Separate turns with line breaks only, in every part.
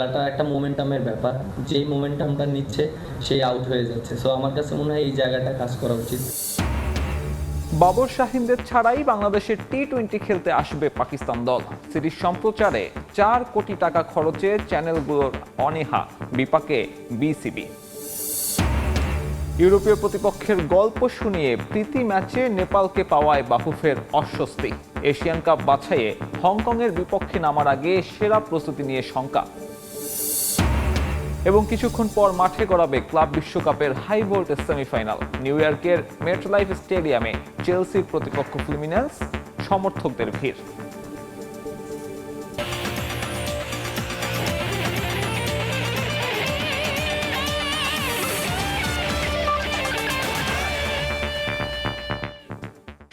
খেলাটা একটা মোমেন্টামের ব্যাপার, যেই মোমেন্টামটা নিচ্ছে সেই আউট হয়ে যাচ্ছে। সো আমার কাছে মনে হয় এই জায়গাটা কাজ করা উচিত।
বাবর শাহিনদের ছাড়াই বাংলাদেশের টি-20 খেলতে আসবে পাকিস্তান দল। সিরিজ সম্প্রচারে 4 কোটি টাকা খরচে চ্যানেলগুলোর অনীহা, বিপাকে বিসিবি। ইউরোপীয় প্রতিপক্ষের গল্প শুনিয়ে প্রীতি ম্যাচে নেপালকে পাওয়ায় বাফুফের অস্বস্তি। এশিয়ান কাপ বাছাইয়ে হংকংয়ের বিপক্ষে নামার আগে সেরা প্রস্তুতি নিয়ে শঙ্কা। এবং কিছুক্ষণ পর মাঠে গড়াবে ক্লাব বিশ্বকাপের হাই ভোল্টেজ সেমিফাইনাল। নিউ ইয়র্কের মেটলাইফ স্টেডিয়ামে চেলসির প্রতিপক্ষ ফ্লুমিনেন্স, সমর্থকদের ভিড়।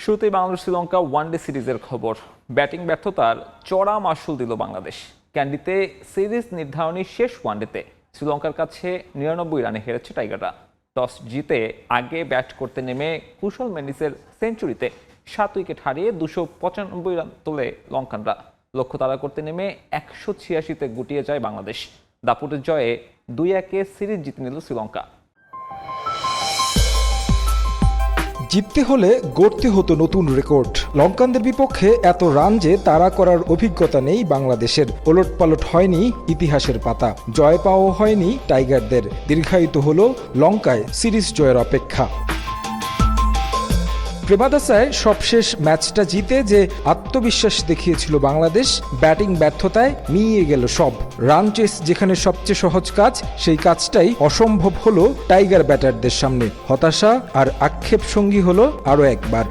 শুরুতেই বাংলাদেশ শ্রীলঙ্কা ওয়ানডে সিরিজের খবর। ব্যাটিং ব্যর্থতার চড়া মাশুল দিল বাংলাদেশ। ক্যান্ডিতে সিরিজ নির্ধারণী শেষ ওয়ানডেতে শ্রীলঙ্কার কাছে 99 রানে হেরেছে টাইগাররা। টস জিতে আগে ব্যাট করতে নেমে কুশল মেন্ডিসের সেঞ্চুরিতে 7 উইকেট হারিয়ে 295 রান তোলে লঙ্কানরা। লক্ষ্য তাড়া করতে নেমে 186-তে গুটিয়ে যায় বাংলাদেশ। দাপুটের জয়ে 2-1 সিরিজ জিতে নিল শ্রীলঙ্কা।
জিততে হলে গড়তে হতো নতুন রেকর্ড। লঙ্কানদের বিপক্ষে এত রান যে তাড়া করার অভিজ্ঞতা নেই বাংলাদেশের। ওলটপালট হয়নি ইতিহাসের পাতা, জয় পাওয়া হয়নি টাইগারদের। দীর্ঘায়িত হলো লঙ্কায় সিরিজ জয়ের অপেক্ষা। প্রেমাদাসায় সবশেষ ম্যাচটা জিতে যে আত্মবিশ্বাস দেখিয়েছিল বাংলাদেশ, ব্যাটিং ব্যর্থতায় মিইয়ে গেল সব। রান চেস যেখানে সবচেয়ে সহজ কাজ, সেই কাজটাই অসম্ভব হলো টাইগার ব্যাটারদের সামনে। হতাশা আর আক্ষেপ সঙ্গী হলো আরও একবার।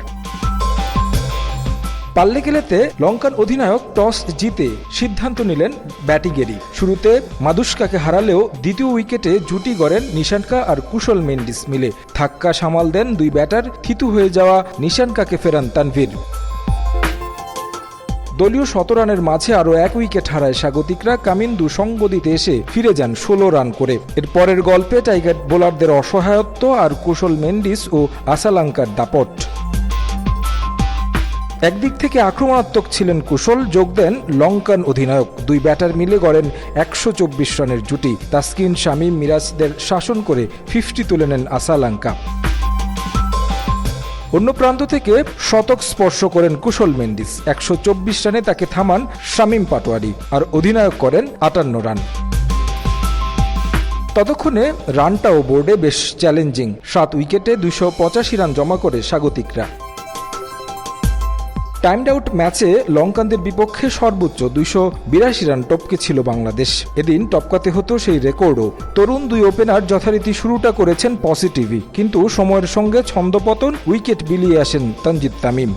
পাল্লেকেলেতে লঙ্কান অধিনায়ক টস জিতে সিদ্ধান্ত নিলেন ব্যাটিংয়েরই। শুরুতে মাদুস্কাকে হারালেও দ্বিতীয় উইকেটে জুটি গড়েন নিশাঙ্কা আর কুশল মেন্ডিস মিলে। ধাক্কা সামাল দেন দুই ব্যাটার, থিতু হয়ে যাওয়া নিশাঙ্কাকে ফেরান তানভীর। দলীয় 17 রানের মাঝে আরও 1 উইকেট হারায় স্বাগতিকরা। কামিন্দু সঙ্গ দিতে এসে ফিরে যান 16 রান করে। এর পরের গল্পে টাইগার বোলারদের অসহায়ত্ব আর কুশল মেন্ডিস ও আসালাঙ্কার দাপট। একদিক থেকে আক্রমণাত্মক ছিলেন কুশল, যোগ দেন লঙ্কান অধিনায়ক। দুই ব্যাটার মিলে গড়েন 124 রানের জুটি। তাসকিন, শামীম, মিরাজদের শাসন করে 50 তুলে নেন আসালাঙ্কা। অন্য প্রান্ত থেকে শতক স্পর্শ করেন কুশল মেন্ডিস। 124 রানে তাকে থামান শামীম পাটোয়ারি, আর অধিনায়ক করেন 58 রান। ততক্ষণে রানটাও বোর্ডে বেশ চ্যালেঞ্জিং। 7 উইকেটে 285 রান জমা করে স্বাগতিকরা। টাইমড আউট ম্যাচে লঙ্কানদের বিপক্ষে সর্বোচ্চ 282 রান টপকে ছিল বাংলাদেশ। এদিন টপকাতে হতো সেই রেকর্ডও। তরুণ দুই ওপেনার যথারীতি শুরুটা করেছেন পজিটিভই, কিন্তু সময়ের সঙ্গে ছন্দপতন, উইকেট বিলিয়ে আসেন তানজিদ তামিম।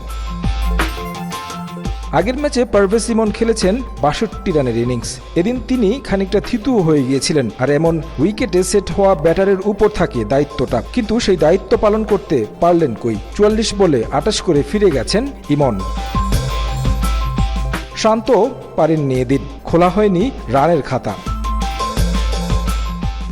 আগের ম্যাচে পারভেজ ইমন খেলেছেন 62 রানের ইনিংস। এদিন তিনি খানিকটা থিতু হয়ে গিয়েছিলেন, আর এমন উইকেটে সেট হওয়া ব্যাটারের উপর থাকে দায়িত্বটা। কিন্তু সেই দায়িত্ব পালন করতে পারলেন কই। 44 বলে 28 করে ফিরে গেছেন ইমন। শান্ত পারেননি এদিন, খোলা হয়নি রানের খাতা।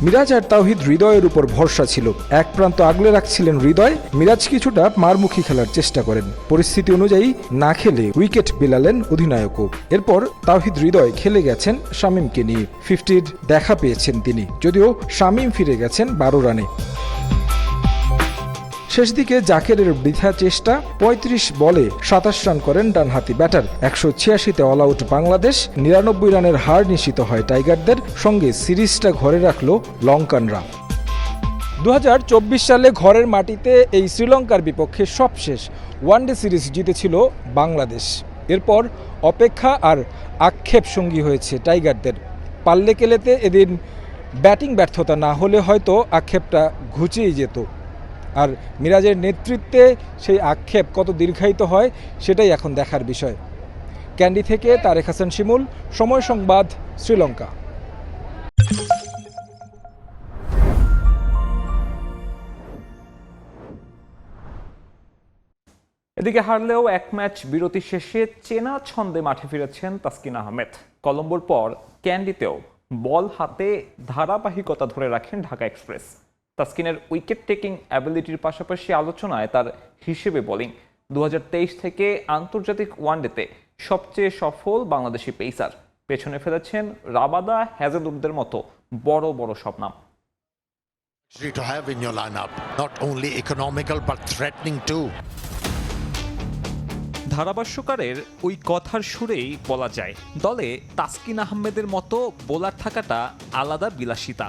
মিরাজ আর তাওহিদ হৃদয়ের উপর ভরসা ছিল। এক প্রান্ত আগলে রাখছিলেন হৃদয়। মিরাজ কিছুটা মারমুখী খেলার চেষ্টা করেন। পরিস্থিতি অনুযায়ী না খেলে উইকেট বিলালেন অধিনায়কও। এরপর তাওহিদ হৃদয় খেলে গেছেন শামীমকে নিয়ে। 50-র দেখা পেয়েছেন তিনি, যদিও শামীম ফিরে গেছেন 12 রানে। শেষ দিকে জাকেরের বৃথা চেষ্টা। 35 বলে 27 রান করেন ডানহাতি ব্যাটার। 186-তে অল আউট বাংলাদেশ। 99 রানের হার নিশ্চিত হয় টাইগারদের। সঙ্গে সিরিজটা ঘরে রাখল লঙ্কানরা। 2024 সালে ঘরের মাটিতে এই শ্রীলঙ্কার বিপক্ষে সবশেষ ওয়ানডে সিরিজ জিতেছিল বাংলাদেশ। এরপর অপেক্ষা আর আক্ষেপ সঙ্গী হয়েছে টাইগারদের। পাল্লেকেলেতে এদিন ব্যাটিং ব্যর্থতা না হলে হয়তো আক্ষেপটা ঘুচিয়ে যেত। আর মিরাজের নেতৃত্বে সেই আক্ষেপ কত দীর্ঘায়িত হয় সেটাই এখন দেখার বিষয়। ক্যান্ডি থেকে তারেক হাসান শিমুল, সময় সংবাদ, শ্রীলঙ্কা।
এদিকে হারলেও 1 ম্যাচ বিরতি শেষে চেনা ছন্দে মাঠে ফিরেছেন তাসকিন আহমেদ। কলম্বোর পর ক্যান্ডিতেও বল হাতে ধারাবাহিকতা ধরে রাখেন ঢাকা এক্সপ্রেস। তাসকিনের উইকেট টেকিং অ্যাবিলিটির পাশাপাশি আলোচনায় তার হিসেবে বোলিং। 2023 থেকে আন্তর্জাতিক ওয়ানডেতে সবচেয়ে সফল বাংলাদেশি পেসার। পেছনে ফেলেছেন রাবাদা, হ্যাজেলউডদের মতো বড় বড় সব নাম।
To have in your lineup, not only economical but threatening too.
ধারাভাষ্যকারের ওই কথার সুরেই বলা যায় দলে তাসকিন আহমেদের মতো বোলার থাকাটা আলাদা বিলাসিতা।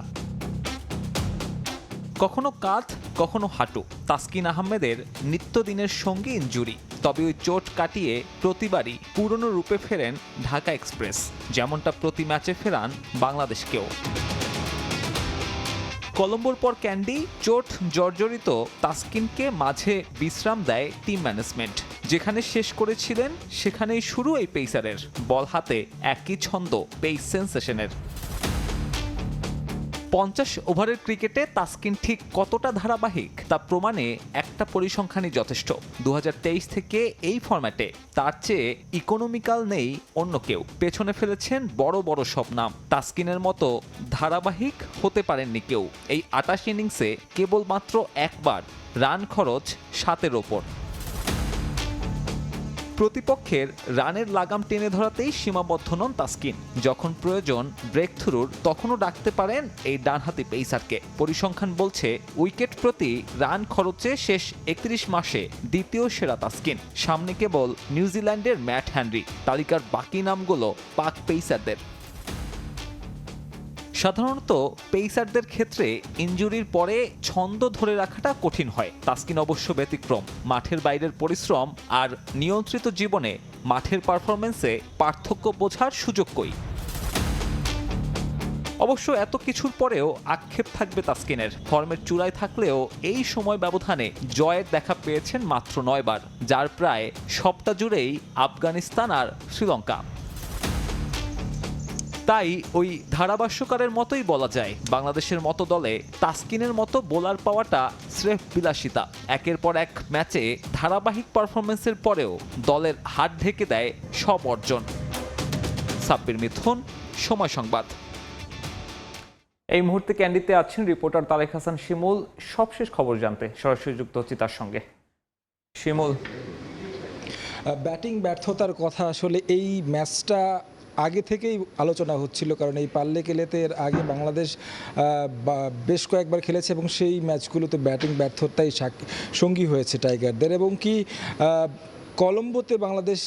কখনো কাঁধ, কখনো হাঁটু। তাসকিন আহমেদের নিত্যদিনের সঙ্গী ইনজুরি, তবে ওই চোট কাটিয়ে প্রতিবারই পুরনো রূপে ফেরেন ঢাকা এক্সপ্রেস, যেমনটা প্রতি ম্যাচে ফেরান বাংলাদেশকেও। কলম্বোর পর ক্যান্ডি, চোট জর্জরিত তাসকিনকে মাঝে বিশ্রাম দেয় টিম ম্যানেজমেন্ট। যেখানে শেষ করেছিলেন সেখানেই শুরু এই পেসারের বল হাতে একই ছন্দ পেস সেন্সেশনের। 50 ওভারের ক্রিকেটে তাসকিন ঠিক কতটা ধারাবাহিক তা প্রমাণে একটা পরিসংখ্যানই যথেষ্ট। 2023 থেকে এই ফরম্যাটে তার চেয়ে ইকোনমিক্যাল নেই অন্য কেউ। পেছনে ফেলেছেন বড় বড় সব নাম। তাসকিনের মতো ধারাবাহিক হতে পারেননি কেউ। এই 28 ইনিংসে কেবলমাত্র একবার রান খরচ 7-এর ওপর। প্রতিপক্ষের রানের লাগাম টেনে ধরাতেই সীমাবদ্ধ নন তাসকিন। যখন প্রয়োজন ব্রেক থ্রুর তখনও ডাকতে পারেন এই ডানহাতি পেসারকে। পরিসংখ্যান বলছে উইকেট প্রতি রান খরচে শেষ 31 মাসে দ্বিতীয় সেরা তাসকিন। সামনে কেবল নিউজিল্যান্ডের ম্যাট হ্যানরি। তালিকার বাকি নামগুলো পাক পেসারদের। সাধারণত পেসারদের ক্ষেত্রে ইনজুরির পরে ছন্দ ধরে রাখাটা কঠিন হয়। তাসকিন অবশ্য ব্যতিক্রম। মাঠের বাইরের পরিশ্রম আর নিয়ন্ত্রিত জীবনে মাঠের পারফরম্যান্সে পার্থক্য বোঝার সুযোগ কই। অবশ্য এত কিছুর পরেও আক্ষেপ থাকবে তাসকিনের। ফর্মের চূড়ায় থাকলেও এই সময় ব্যবধানে জয়ের দেখা পেয়েছেন মাত্র 9 বার, যার প্রায় সবটা জুড়েই আফগানিস্তান আর শ্রীলঙ্কা। তাই ওই ধারাভাষ্যকারের মতোই বলা যায় বাংলাদেশের মতো দলে তাসকিনের মতো বোলার পাওয়াটা স্রেফ বিলাসিতা। একের পর এক ম্যাচে ধারাবাহিক পারফরমেন্সের পরেও দলের হাত ঢেকে দেয় সব অর্জন। সাব্বির মিথুন, সময় সংবাদ। এই মুহূর্তে ক্যান্ডিতে আছেন রিপোর্টার তারেক হাসান শিমুল। সবশেষ খবর জানতে সরাসরি যুক্ত হচ্ছি তার সঙ্গে। শিমুল,
ব্যাটিং ব্যর্থতার কথা আসলে এই ম্যাচটা আগে থেকেই আলোচনা হচ্ছিল, কারণ এই পাল্লে কেলেতে এর আগে বাংলাদেশ বেশ কয়েকবার খেলেছে এবং সেই ম্যাচগুলোতে ব্যাটিং ব্যর্থতাই সঙ্গী হয়েছে টাইগারদের। এবং কি কলম্বোতে বাংলাদেশ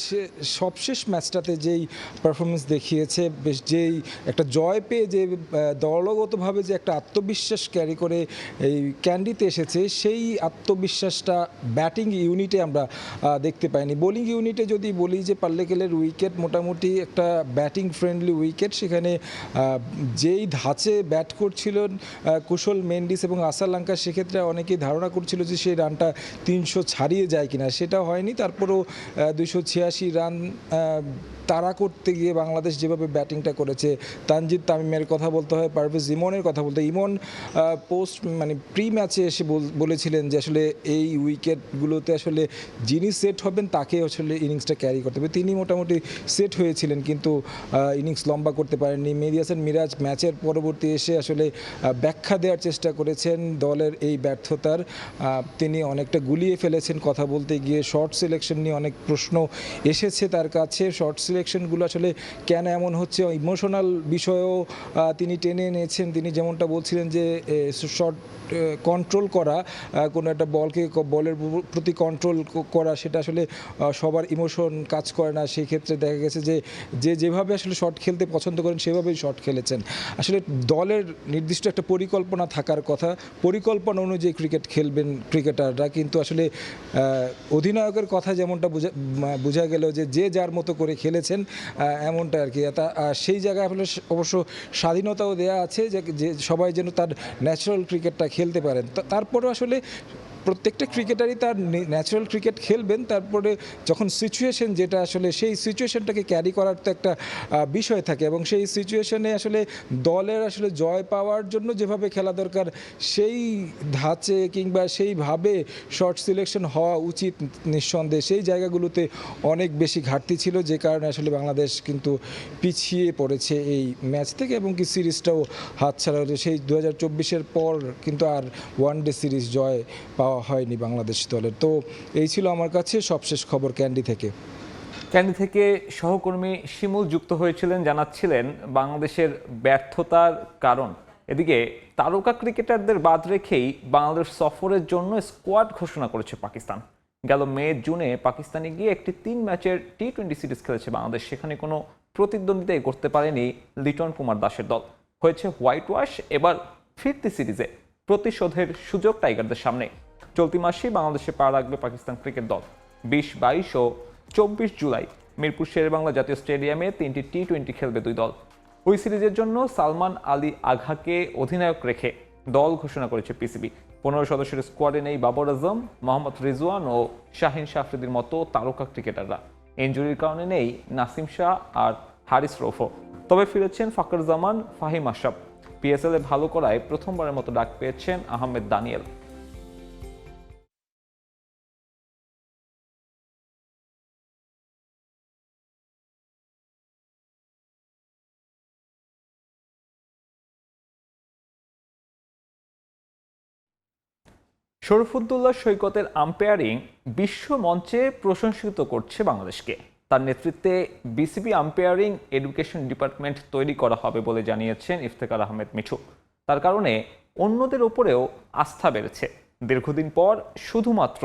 সবশেষ ম্যাচটাতে যেই পারফরমেন্স দেখিয়েছে, বেশ যেই একটা জয় পেয়ে যে দলগতভাবে যে একটা আত্মবিশ্বাস ক্যারি করে এই ক্যান্ডিতে এসেছে, সেই আত্মবিশ্বাসটা ব্যাটিং ইউনিটে আমরা দেখতে পাইনি। বোলিং ইউনিটে যদি বলি যে পাল্লেকেলের উইকেট মোটামুটি একটা ব্যাটিং ফ্রেন্ডলি উইকেট, সেখানে যেই ধাঁচে ব্যাট করছিলেন কুশল মেন্ডিস এবং আসালাঙ্কা, সেক্ষেত্রে অনেকেই ধারণা করছিল যে সেই রানটা 300 ছাড়িয়ে যায় কিনা, সেটা হয়নি। তারপরও 286 রান তাড়া করতে গিয়ে বাংলাদেশ যেভাবে ব্যাটিংটা করেছে, তানজিদ তামিমের কথা বলতে হয়, পারভেজ ইমনের কথা বলতে, ইমন পোস্ট মানে প্রি ম্যাচে এসে বলেছিলেন যে আসলে এই উইকেটগুলোতে আসলে যিনি সেট হবেন তাকে আসলে ইনিংসটা ক্যারি করতে হবে। তিনি মোটামুটি সেট হয়েছিলেন, কিন্তু ইনিংস লম্বা করতে পারেননি। মেহেদী হাসান মিরাজ ম্যাচের পরবর্তী এসে আসলে ব্যাখ্যা দেওয়ার চেষ্টা করেছেন দলের এই ব্যর্থতার। তিনি অনেকটা গুলিয়ে ফেলেছেন কথা বলতে গিয়ে। শর্ট সিলেকশন নিয়ে অনেক প্রশ্ন এসেছে তার কাছে। শর্ট সিলেকশনগুলো আসলে কেন এমন হচ্ছে, ইমোশনাল বিষয়েও তিনি টেনে এনেছেন। তিনি যেমনটা বলছিলেন যে শর্ট কন্ট্রোল করা, কোনো একটা বলের প্রতি কন্ট্রোল করা, সেটা আসলে সবার ইমোশন কাজ করে না। সেই ক্ষেত্রে দেখা গেছে যে যেভাবে আসলে শট খেলতে পছন্দ করেন সেভাবেই শট খেলেছেন। আসলে দলের নির্দিষ্ট একটা পরিকল্পনা থাকার কথা, পরিকল্পনা অনুযায়ী ক্রিকেট খেলবেন ক্রিকেটাররা, কিন্তু আসলে অধিনায়কের কথা যেমনটা বোঝা গেল যে যার মতো করে খেলেছেন এমনটা আর কি। সেই জায়গায় আসলে অবশ্য স্বাধীনতাও দেওয়া আছে যে সবাই যেন তার ন্যাচারাল ক্রিকেটটা খেলতে পারেন। তারপরেও আসলে প্রত্যেকটা ক্রিকেটারই তার ন্যাচারাল ক্রিকেট খেলবেন, তারপরে যখন সিচুয়েশন যেটা আসলে সেই সিচুয়েশনটাকে ক্যারি করার তো একটা বিষয় থাকে, এবং সেই সিচুয়েশনে আসলে দলের আসলে জয় পাওয়ার জন্য যেভাবে খেলা দরকার সেই ধাঁচে কিংবা সেইভাবে শর্ট সিলেকশন হওয়া উচিত নিঃসন্দেহে। সেই জায়গাগুলোতে অনেক বেশি ঘাটতি ছিল, যে কারণে আসলে বাংলাদেশ কিন্তু পিছিয়ে পড়েছে এই ম্যাচ থেকে, এবং কি সিরিজটাও হাতছাড়া হয়েছে। সেই 2024-এর পর কিন্তু আর ওয়ানডে সিরিজ জয় পাওয়া হয়নি বাংলাদেশ দলের। তো এই ছিল আমার কাছে সবশেষ খবর ক্যান্ডি থেকে।
ক্যান্ডি থেকে সহকর্মী শিমুল যুক্ত হয়েছিলেন, জানাচ্ছিলেন বাংলাদেশের ব্যর্থতার কারণ। এদিকে তারকা ক্রিকেটারদের বাদ রেখেই বাংলাদেশ সফরের জন্য স্কোয়াড ঘোষণা করেছে পাকিস্তান। গেল মে জুনে পাকিস্তানে গিয়ে একটি 3 ম্যাচের টি-20 সিরিজ খেলেছে বাংলাদেশ। সেখানে কোনো প্রতিদ্বন্দ্বিতাই করতে পারেনি লিটন কুমার দাসের দল। হয়েছে হোয়াইট ওয়াশ। এবার ফিরতি সিরিজে প্রতিশোধের সুযোগ টাইগারদের সামনে। চলতি মাসেই বাংলাদেশে পা রাখবে পাকিস্তান ক্রিকেট দল। 20, 22 ও 24 জুলাই মিরপুর শেরেবাংলা জাতীয় স্টেডিয়ামে 3টি টি-20 খেলবে দুই দল। ওই সিরিজের জন্য সালমান আলী আঘাকে অধিনায়ক রেখে দল ঘোষণা করেছে পিসিবি। 15 সদস্যের স্কোয়াডে নেই বাবর আজম, মোহাম্মদ রিজওয়ান ও শাহিন শাহ আফ্রিদির মতো তারকা ক্রিকেটাররা। ইনজুরির কারণে নেই নাসিম শাহ আর হারিস রৌফও। তবে ফিরেছেন ফাকর জামান, ফাহিম আশরাফ। পিএসএল এ ভালো করায় প্রথমবারের মতো ডাক পেয়েছেন আহমেদ দানিয়েল। শরীফুদ্দৌলা সৈকতের আম্পায়ারিং বিশ্ব মঞ্চে প্রশংসিত করছে বাংলাদেশকে। তার নেতৃত্বে বিসিবি আম্পায়ারিং এডুকেশন ডিপার্টমেন্ট তৈরি করা হবে বলে জানিয়েছেন ইফতেখার আহমেদ মিঠু। তার কারণে অন্যদের ওপরেও আস্থা বেড়েছে। দীর্ঘদিন পর শুধুমাত্র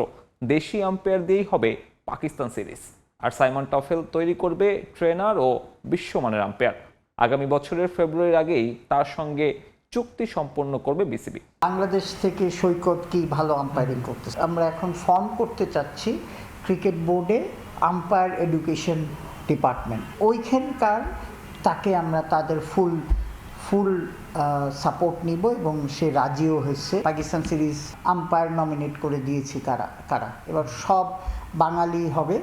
দেশি আম্পায়ার দিয়েই হবে পাকিস্তান সিরিজ। আর সাইমন টফেল তৈরি করবে ট্রেনার ও বিশ্বমানের আম্পায়ার। আগামী বছরের ফেব্রুয়ারির আগেই তার সঙ্গে চুক্তি সম্পন্ন করবে বিসিবি।
বাংলাদেশ থেকে সৈকত কি ভালো আম্পায়ারিং করতেছে, আমরা এখন ফর্ম করতে চাচ্ছি ক্রিকেট বোর্ডে আম্পায়ার এডুকেশন ডিপার্টমেন্ট। ওইখানকার তাকে আমরা তাদের ফুল সাপোর্ট নিব এবং সে রাজিও হয়েছে। পাকিস্তান সিরিজ আম্পায়ার নমিনেট করে দিয়েছি কারা এবার সব বাঙালি হবে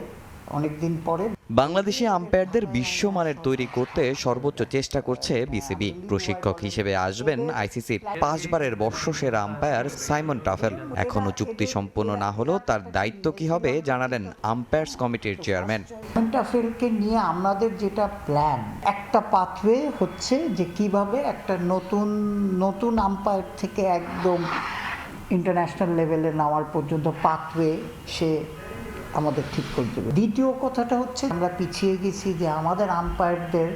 অনেকদিন পরে।
বাংলাদেশি আম্পায়ারদের বিশ্বমানের তৈরি করতে সর্বোচ্চ চেষ্টা করছে বিসিবি। প্রশিক্ষক হিসেবে আসবেন আইসিসির 5 বারের বর্ষসেরা আম্পায়ার সাইমন টাফেল। এখনো চুক্তি সম্পন্ন না হলেও তার দায়িত্ব কি হবে জানালেন আম্পায়ার্স কমিটির চেয়ারম্যান।
সাইমন টাফেলকে নিয়ে আমাদের যেটা প্ল্যান, একটা পাথওয়ে হচ্ছে যে কিভাবে একটা নতুন আম্পায়ার থেকে একদম ইন্টারন্যাশনাল লেভেলে নেওয়ার পর্যন্ত পাথওয়ে সে আমাদের ঠিক করে দেবে। দ্বিতীয় কথাটা হচ্ছে আমরা পিছিয়ে গেছি যে আমাদের আম্পায়ারদের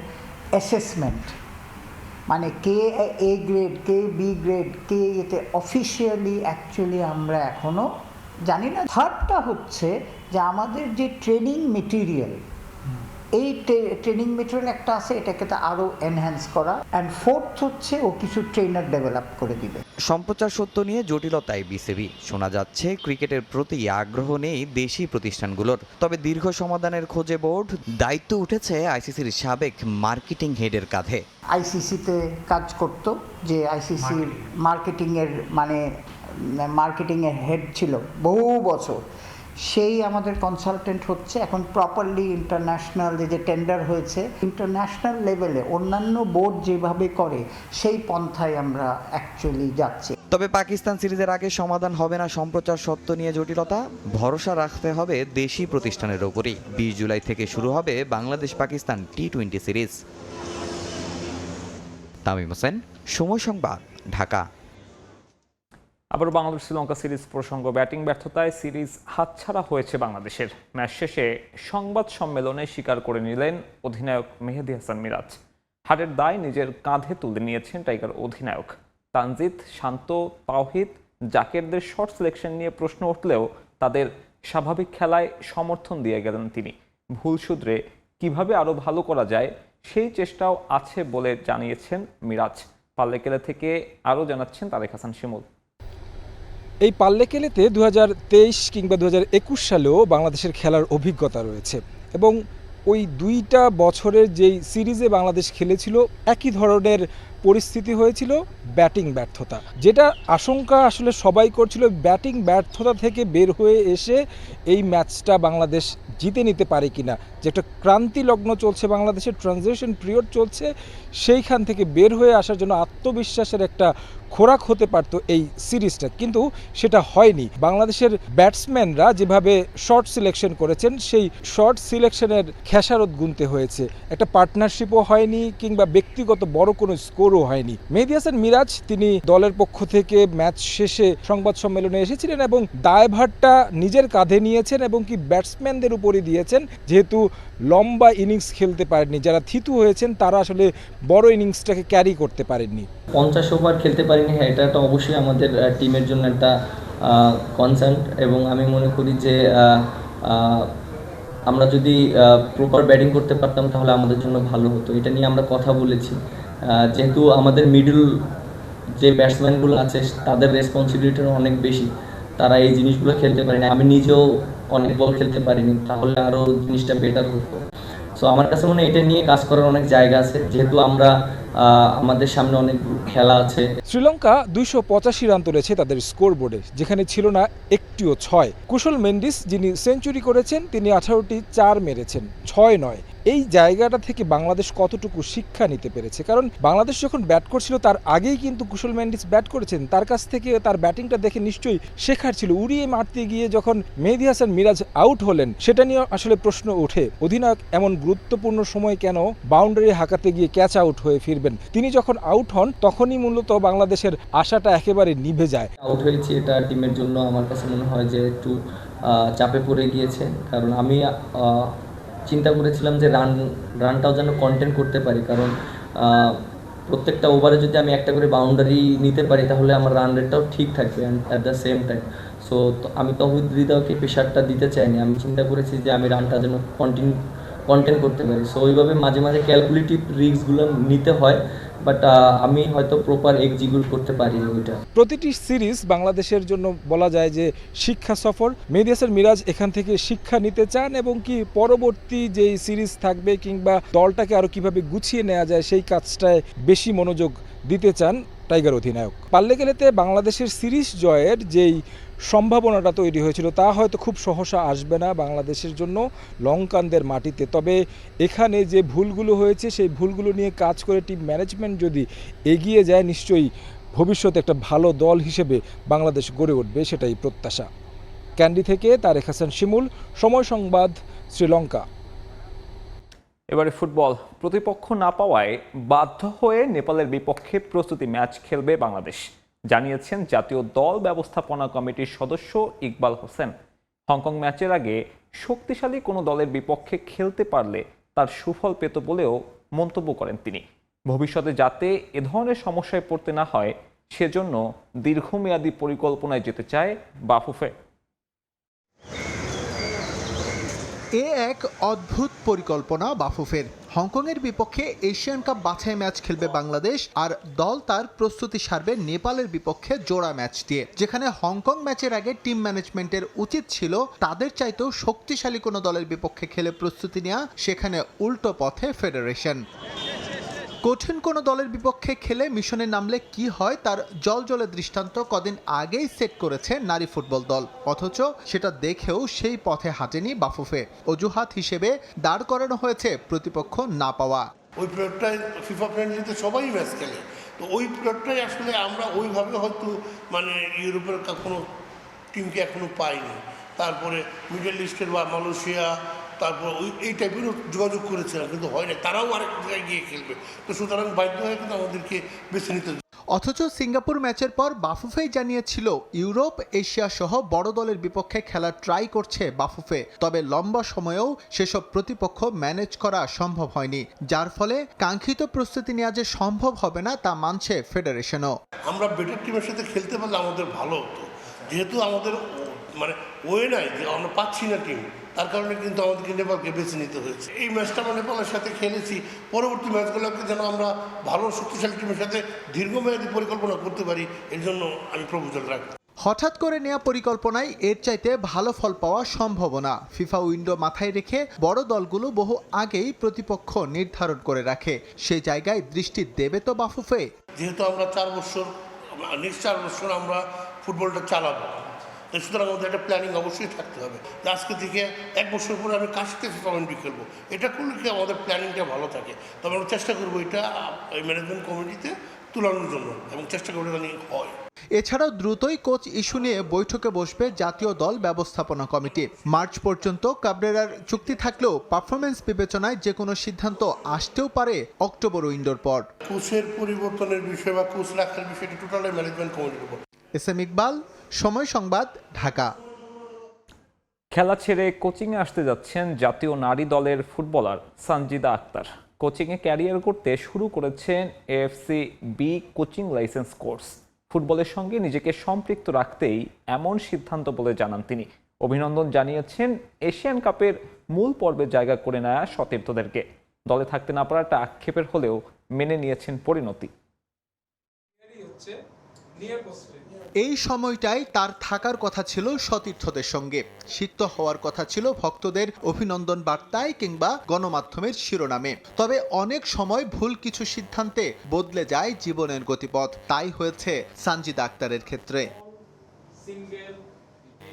অ্যাসেসমেন্ট, মানে কে এ গ্রেড, কে বি গ্রেড, কে এতে অফিসিয়ালি অ্যাকচুয়ালি আমরা এখনও জানি না। থার্ডটা হচ্ছে যে আমাদের যে ট্রেনিং মেটেরিয়াল, এই ট্রেনিং মেটেরিয়াল একটা আছে, এটাকে তো আরও এনহ্যান্স করা। অ্যান্ড ফোর্থ হচ্ছে ও কিছু ট্রেনার ডেভেলপ করে দিবে।
সম্প্রচার সত্য নিয়ে জটিলতায় বিসিবি। শোনা যাচ্ছে ক্রিকেটের প্রতি আগ্রহ নেই দেশি প্রতিষ্ঠানগুলোর। তবে দীর্ঘ সমাধানের খোঁজে বোর্ড। দায়িত্ব উঠেছে আইসিসির সাবেক মার্কেটিং হেডের কাঁধে।
আইসিসিতে কাজ করত, যে আইসিসির মার্কেটিংয়ের হেড ছিল বহু বছর, সেই আমাদের কনসালটেন্ট হচ্ছে এখন প্রপারলি ইন্টারন্যাশনাল যে টেন্ডার হয়েছে ইন্টারন্যাশনাল লেভেলে অন্যান্য বোর্ড যেভাবে করে সেই পন্থায় আমরা অ্যাকচুয়ালি যাচ্ছি।
তবে পাকিস্তান সিরিজের আগে সমাধান হবে না সম্প্রচার সত্য নিয়ে জটিলতা। ভরসা রাখতে হবে দেশি প্রতিষ্ঠানের ওপরই। 20 জুলাই থেকে শুরু হবে বাংলাদেশ পাকিস্তান টি-20 সিরিজ। তামিম হোসেন, সময় সংবাদ, ঢাকা।
আবার বাংলাদেশ শ্রীলঙ্কা সিরিজ প্রসঙ্গ। ব্যাটিং ব্যর্থতায় সিরিজ হাতছাড়া হয়েছে বাংলাদেশের। ম্যাচ শেষে সংবাদ সম্মেলনে স্বীকার করে নিলেন অধিনায়ক মেহেদী হাসান মিরাজ। হারের দায় নিজের কাঁধে তুলে নিয়েছেন টাইগার অধিনায়ক। তানজিদ, শান্ত, তাওহিদ, জাকেরদের শর্ট সিলেকশন নিয়ে প্রশ্ন উঠলেও তাদের স্বাভাবিক খেলায় সমর্থন দিয়ে গেলেন তিনি। ভুল শুধরে কিভাবে আরও ভালো করা যায় সেই চেষ্টাও আছে বলে জানিয়েছেন মিরাজ। পাল্লেকেলে থেকে আরও জানাচ্ছেন তারেক হাসান শিমুল।
এই পাল্লেকেলেতে 2023 কিংবা 2021 সালেও বাংলাদেশের খেলার অভিজ্ঞতা রয়েছে এবং ওই 2টা বছরের যেই সিরিজে বাংলাদেশ খেলেছিল একই ধরনের পরিস্থিতি হয়েছিল, ব্যাটিং ব্যর্থতা। যেটা আশঙ্কা আসলে সবাই করছিল, ব্যাটিং ব্যর্থতা থেকে বের হয়ে এসে এই ম্যাচটা বাংলাদেশ জিতে নিতে পারে কিনা। যে একটা ক্রান্তি লগ্ন চলছে বাংলাদেশের, ট্রানজিশন পিরিয়ড চলছে, সেইখান থেকে বের হয়ে আসার জন্য আত্মবিশ্বাসের একটা খোরাক হতে পারতো এই সিরিজটা, কিন্তু সেটা হয়নি। বাংলাদেশের ব্যাটসম্যানরা যেভাবে শর্ট সিলেকশন করেছেন সেই শর্ট সিলেকশনের খেসারত গুনতে হয়েছে। একটা পার্টনারশিপও হয়নি কিংবা ব্যক্তিগত বড় কোনো স্কোরও হয়নি। মেহেদী হাসান মিরাজ তিনি দলের পক্ষ থেকে ম্যাচ শেষে সংবাদ সম্মেলনে এসেছিলেন এবং দায়ভারটা নিজের কাঁধে নিয়েছেন এবং কি ব্যাটসম্যানদের উপর করে দিয়েছেন, যেহেতু লম্বা ইনিংস খেলতে পারেননি, যারা থিতু হয়েছেন তারা আসলে বড় ইনিংসটাকে ক্যারি করতে পারেননি।
50 ওভার খেলতে পারিনি, হ্যাঁ এটা তো অবশ্যই আমাদের টিমের জন্য একটা কনসার্ন, এবং আমি মনে করি যে আমরা যদি প্রপার ব্যাটিং করতে পারতাম তাহলে আমাদের জন্য ভালো হতো। এটা নিয়ে আমরা কথা বলেছি, যেহেতু আমাদের মিডল যে ব্যাটসম্যানগুলো আছে তাদের রেসপন্সিবিলিটিও অনেক বেশি, তারা এই জিনিসগুলো খেলতে পারেনি। আমি নিজেও অনেক বল খেলতে পারিনি, তাহলে আরও জিনিসটা বেটার হতো। সো আমার কাছে মনে হয় এটা নিয়ে কাজ করার অনেক জায়গা আছে, যেহেতু আমরা আমাদের সামনে অনেক খেলা আছে।
শ্রীলঙ্কা 285 রান তুলেছে তাদের স্কোর বোর্ডে, যেখানে ছিল না একটিও 6। কুশল মেন্ডিস যিনি সেঞ্চুরি করেছেন তিনি 18টি 4 মেরেছেন, 6 নয়। এই জায়গাটা থেকে বাংলাদেশ কতটুকু শিক্ষা নিতে পেরেছে? কারণ বাংলাদেশ যখন ব্যাট করছিল তার আগেই কিন্তু কুশল মেন্ডিস ব্যাট করেছেন, তার কাছ থেকে তার ব্যাটিংটা দেখে নিশ্চয়ই শেখার ছিল। উড়িয়ে মারতে গিয়ে যখন মেহেদী হাসান মিরাজ আউট হলেন সেটা নিয়ে আসলে প্রশ্ন ওঠে, অধিনায়ক এমন গুরুত্বপূর্ণ সময় কেন বাউন্ডারি হাঁকাতে গিয়ে ক্যাচ আউট হয়ে ফিরবেন? তিনি যখন আউট হন তখনই মূলত বাংলাদেশের আশাটা একেবারে নিভে যায়।
আউট হয়েছি, এটা টিমের জন্য আমার কাছে মনে হয় যে একটু চাপে পড়ে গিয়েছে, কারণ আমি চিন্তা করেছিলাম যে রানটাও যেন কন্টেন্ট করতে পারি, কারণ প্রত্যেকটা ওভারে যদি আমি একটা করে বাউন্ডারি নিতে পারি তাহলে আমার রান রেটটাও ঠিক থাকবে at the same time. So আমি তৌহিদ হৃদয়কে প্রেশারটা দিতে চাইনি, আমি চিন্তা করেছি যে আমি রানটা যেন কন্টেন্ট করতে পারি। সো ওইভাবে মাঝে মাঝে ক্যালকুলেটিভ রিস্কগুলো নিতে হয়, বাট আমি হয়তো প্রপার এক্সিকিউট করতে পারি ওইটা।
প্রতিটি সিরিজ বাংলাদেশের জন্য বলা যায় যে শিক্ষা সফর। মেহেদী হাসান মিরাজ এখান থেকে শিক্ষা নিতে চান এবং কি পরবর্তী যেই সিরিজ থাকবে কিংবা দলটাকে আরও কিভাবে গুছিয়ে নেওয়া যায় সেই কাজটায় বেশি মনোযোগ দিতে চান টাইগার অধিনায়ক। পাল্লে গেলেতে বাংলাদেশের সিরিজ জয়ের যেই সম্ভাবনাটা তৈরি হয়েছিল তা হয়তো খুব সহসা আসবে না বাংলাদেশের জন্য লঙ্কানদের মাটিতে। তবে এখানে যে ভুলগুলো হয়েছে সেই ভুলগুলো নিয়ে কাজ করে টিম ম্যানেজমেন্ট যদি এগিয়ে যায় নিশ্চয়ই ভবিষ্যতে একটা ভালো দল হিসেবে বাংলাদেশ গড়ে উঠবে, সেটাই প্রত্যাশা। ক্যান্ডি থেকে তারেক হাসান শিমুল, সময় সংবাদ, শ্রীলঙ্কা।
এবারে ফুটবল। প্রতিপক্ষ না পাওয়ায় বাধ্য হয়ে নেপালের বিপক্ষে প্রস্তুতি ম্যাচ খেলবে বাংলাদেশ, জানিয়েছেন জাতীয় দল ব্যবস্থাপনা কমিটির সদস্য ইকবাল হোসেন। হংকং ম্যাচের আগে শক্তিশালী কোনো দলের বিপক্ষে খেলতে পারলে তার সুফল পেত বলেও মন্তব্য করেন তিনি। ভবিষ্যতে যাতে এ ধরনের সমস্যায় পড়তে না হয় সেজন্য দীর্ঘমেয়াদী পরিকল্পনায় যেতে চায় বাফুফে।
এ এক অদ্ভুত পরিকল্পনা বাফুফের। হংকংয়ের বিপক্ষে এশিয়ান কাপ বাছাই ম্যাচ খেলবে বাংলাদেশ, আর দল তার প্রস্তুতি সারবে নেপালের বিপক্ষে জোড়া ম্যাচ দিয়ে, যেখানে হংকং ম্যাচের আগে টিম ম্যানেজমেন্টের উচিত ছিল তাদের চাইতেও শক্তিশালী কোনো দলের বিপক্ষে খেলে প্রস্তুতি নেওয়া, সেখানে উল্টো পথে ফেডারেশন। কঠিন কোনো দলের বিপক্ষে খেলে মিশনে নামলে কি হয় তার জলজলে দৃষ্টান্ত কদিন আগেই সেট করেছে নারী ফুটবল দল, অথচ সেটা দেখেও সেই পথে হাঁটেনি বাফুফে। অজুহাত হিসেবে দাঁড় করানো হয়েছে প্রতিপক্ষ না পাওয়া।
ওই পিরিয়ডটায় ফিফা ফ্রেন্ডলিতে সবাই ম্যাচ খেলে, তো ওই পিরিয়ডটাই আসলে আমরা ওইভাবে হয়তো মানে ইউরোপের কোনো টিমকে এখনো পাইনি। তারপরে মিডল ইস্টের বা মালয়েশিয়া, তারপর এই টাইপেরও যোগাযোগ করেছিলাম, কিন্তু হয় না, তারাও আরেক জায়গায় গিয়ে খেলবে, তো সুতরাং বাধ্য হয়ে কিন্তু আমাদেরকে বেছে নিতে।
অথচ সিঙ্গাপুর ম্যাচের পর বাফুফেই জানিয়েছিল ইউরোপ, এশিয়া সহ বড় দলের বিপক্ষে খেলা ট্রাই করছে বাফুফে, তবে লম্বা সময়েও সেসব প্রতিপক্ষ ম্যানেজ করা সম্ভব হয়নি, যার ফলে কাঙ্ক্ষিত প্রস্তুতি নেওয়া যে সম্ভব হবে না তা মানছে ফেডারেশনও।
আমরা বেটার টিমের সাথে খেলতে পারলে আমাদের ভালো হতো, যেহেতু আমাদের মানে ওয়ে নাই যে আমরা পাচ্ছি না টিম, তার কারণে কিন্তু আমাদেরকে নেপালকে বেছে নিতে হয়েছে। এই ম্যাচটা আমরা নেপালের সাথে খেলেছি, পরবর্তী ম্যাচগুলোকে যেন আমরা ভালো শক্তিশালী টিমের সাথে দীর্ঘমেয়াদী পরিকল্পনা করতে পারি, এর জন্য আমি প্রপোজাল রাখি।
হঠাৎ করে নেওয়া পরিকল্পনায় এর চাইতে ভালো ফল পাওয়া সম্ভব না। ফিফা উইন্ডো মাথায় রেখে বড় দলগুলো বহু আগেই প্রতিপক্ষ নির্ধারণ করে রাখে, সেই জায়গায় দৃষ্টি দেবে তো বাফুফে।
যেহেতু আমরা 4 বছর নেক্সট 4 বছর আমরা ফুটবলটা চালাবো, সুতরাং আমাদের একটা প্ল্যানিং অবশ্যই থাকতে হবে। আজকে থেকে 1 বছর পরে আমি কার সাথে ফিফা উইন্ডো খেলবো, এটা করলে কি আমাদের প্ল্যানিংটা ভালো থাকে। তবে আমরা চেষ্টা করবো এটা ম্যানেজমেন্ট কমিটিতে তুলানোর জন্য, এবং চেষ্টা করলে জানি হয়।
এছাড়াও দ্রুতই কোচ ইস্যু নিয়ে বৈঠকে বসবে জাতীয় দল ব্যবস্থাপনা কমিটি। মার্চ পর্যন্ত কাবরেরার চুক্তি থাকলেও পারফরমেন্স বিবেচনায় যে কোনো সিদ্ধান্ত আসতেও পারে অক্টোবর উইন্ডোর পর।
কোচের পরিবর্তনের বিষয় বা কোচ রাখার বিষয়টি টোটালি ম্যানেজমেন্ট কমিটির উপর।
এস এম ইকবাল, সময় সংবাদ, ঢাকা।
খেলা ছেড়ে কোচিংয়ে আসতে যাচ্ছেন জাতীয় নারী দলের ফুটবলার সানজিদা আক্তার। কোচিংয়ে ক্যারিয়ার করতে শুরু করেছেন AFC B coaching license course. ফুটবলের সঙ্গে নিজেকে সম্পৃক্ত রাখতেই এমন সিদ্ধান্ত বলে জানান তিনি। অভিনন্দন জানিয়েছেন এশিয়ান কাপের মূল পর্বে জায়গা করে নেয়া সতীর্থদেরকে। দলে থাকতে না পারাটা আক্ষেপের হলেও মেনে নিয়েছেন পরিণতি।
এই সময়টাই তার থাকার কথা ছিল সতীর্থদের সঙ্গে, সিক্ত হওয়ার কথা ছিল ভক্তদের অভিনন্দন বার্তায় কিংবা গণমাধ্যমের শিরোনামে। তবে অনেক সময় ভুল কিছু সিদ্ধান্তে বদলে যায় জীবনের গতিপথ। তাই হয়েছে সানজিদা আক্তারের ক্ষেত্রে।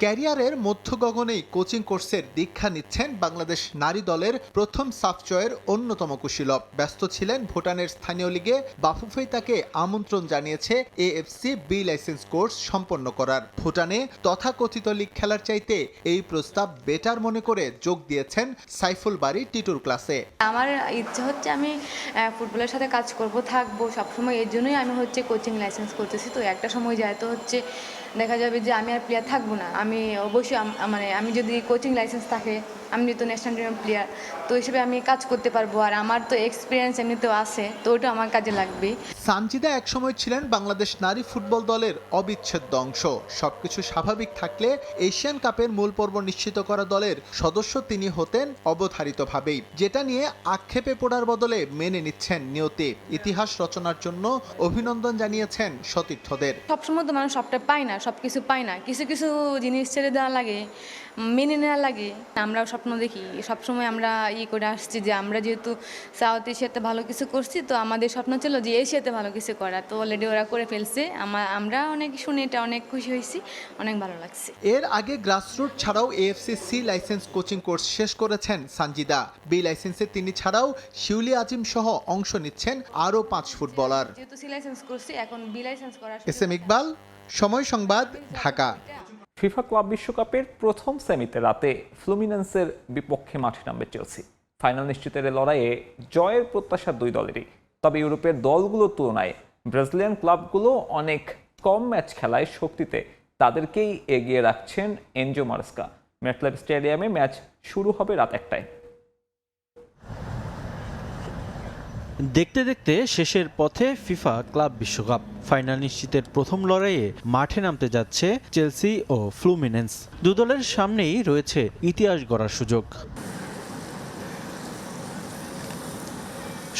ক্যারিয়ারের মধ্য গগনেই কোচিং কোর্সের দীক্ষা নিচ্ছেন বাংলাদেশ নারী দলের প্রথম সাফচয়ের অন্যতম কুশীলব। ব্যস্ত ছিলেন ভুটানের স্থানীয় লিগে, বাফুফেই তাকে আমন্ত্রণ জানিয়েছে এএফসি বি লাইসেন্স কোর্স সম্পন্ন করার। ভুটানে তথাকথিত লিগ খেলার চাইতে এই প্রস্তাব বেটার মনে করে যোগ দিয়েছেন সাইফুল বারী টিটুর ক্লাসে।
আমার ইচ্ছা হচ্ছে আমি ফুটবলের সাথে কাজ করব, থাকবো সবসময়। এর জন্যই আমি কোচিং লাইসেন্স করতেছি। তো একটা সময় যায় তো দেখা যাবে যে আমি আর প্লেয়ার থাকবো না। আমি অবশ্যই আমি যদি কোচিং লাইসেন্স থাকে, আমি যেহেতু ন্যাশনাল টিমের প্লেয়ার, তো হিসেবে আমি কাজ করতে পারবো। আর আমার তো এক্সপিরিয়েন্স এমনিতেও আছে, তো ওটা আমার কাজে লাগবে।
সানজিদা একসময় ছিলেন বাংলাদেশ নারী ফুটবল দলের অবিচ্ছেদ্য অংশ। সবকিছু স্বাভাবিক থাকলে এশিয়ান কাপের মূল পর্ব নিশ্চিত করা দলের সদস্য তিনি হতেন অবধারিতভাবেই, যেটা নিয়ে আক্ষেপে পড়ার বদলে মেনে নিচ্ছেন নিয়তি। ইতিহাস রচনার জন্য অভিনন্দন জানিয়েছেন সতীর্থদের।
সবসময় তো মানুষ সবটা পায় না, সবকিছু পায় না। কিছু কিছু জিনিস ছেড়ে দেওয়া লাগে, মেনে নেওয়া লাগে। আমরাও স্বপ্ন দেখি, সবসময় আমরা করে আসছি যে আমরা যেহেতু সাউথ এশিয়াতে ভালো কিছু করছি, তো আমাদের স্বপ্ন ছিল যে এশিয়াতে ভালো কিছু করা। তো অলরেডি ওরা করে ফেলছে। আমরা অনেক শুনে এটা অনেক খুশি হয়েছি, অনেক ভালো লাগছে।
এর আগে গ্রাসরুট ছাড়াও AFC C license coaching course শেষ করেছেন সানজিদা। বি লাইসেন্সে তিনি ছাড়াও শিউলি আজিম সহ অংশ নিচ্ছেন আরও 5 ফুটবলার।
যেহেতু সি লাইসেন্স করছি, এখন বি লাইসেন্স করা।
এসএম ইকবাল, সময় সংবাদ, ঢাকা।
ফিফা ক্লাব বিশ্বকাপের প্রথম সেমিতে রাতে ফ্লুমিনেন্সের বিপক্ষে মাঠে নামবে চেলসি। ফাইনাল নিশ্চিতের লড়াইয়ে জয়ের প্রত্যাশা দুই দলেরই। তবে ইউরোপের দলগুলোর তুলনায় ব্রাজিলিয়ান ক্লাবগুলো অনেক কম ম্যাচ খেলায় শক্তিতে তাদেরকেই এগিয়ে রাখছেন এনজো মারেস্কা। মেটলাইফ স্টেডিয়ামে ম্যাচ শুরু হবে রাত 1টায়।
দেখতে দেখতে শেষের পথে ফিফা ক্লাব বিশ্বকাপ। ফাইনাল নিশ্চিতের প্রথম লড়াইয়ে মাঠে নামতে যাচ্ছে চেলসি ও ফ্লুমিনেন্স। দু দলের সামনেই রয়েছে ইতিহাস গড়ার সুযোগ।